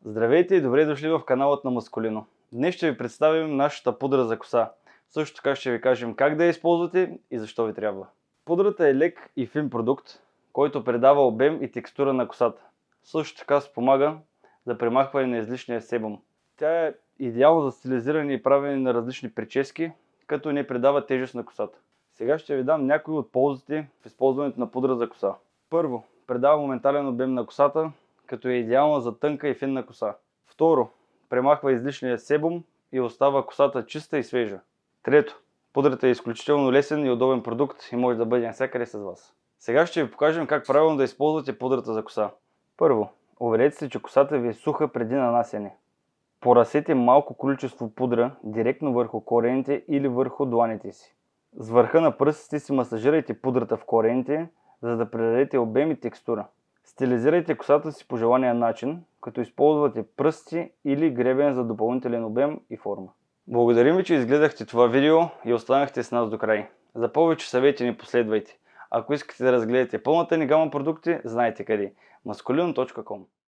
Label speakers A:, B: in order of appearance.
A: Здравейте и добре дошли в каналът на Маскулино. Днес ще ви представим нашата пудра за коса. Също така ще ви кажем как да я използвате и защо ви трябва. Пудрата е лек и фин продукт, който придава обем и текстура на косата. Също така спомага за премахване на излишния себум. Тя е идеална за стилизиране и правене на различни прически, като не придава тежест на косата. Сега ще ви дам някои от ползите в използването на пудра за коса. Първо, придава моментален обем на косата, като е идеална за тънка и финна коса. Второ, премахва излишния себум и остава косата чиста и свежа. Трето, пудрата е изключително лесен и удобен продукт и може да бъде навсякъде с вас. Сега ще ви покажем как правилно да използвате пудрата за коса. Първо, уверете се, че косата ви е суха преди нанасяне. Поръсете малко количество пудра директно върху корените или върху дланите си. С върха на пръстите си масажирайте пудрата в корените, за да придадете обем и текстура. Стилизирайте косата си по желания начин, като използвате пръсти или гребен за допълнителен обем и форма. Благодарим ви, че изгледахте това видео и останахте с нас до край. За повече съвети ни последвайте. Ако искате да разгледате пълната ни гама продукти, знаете къде. masculino.com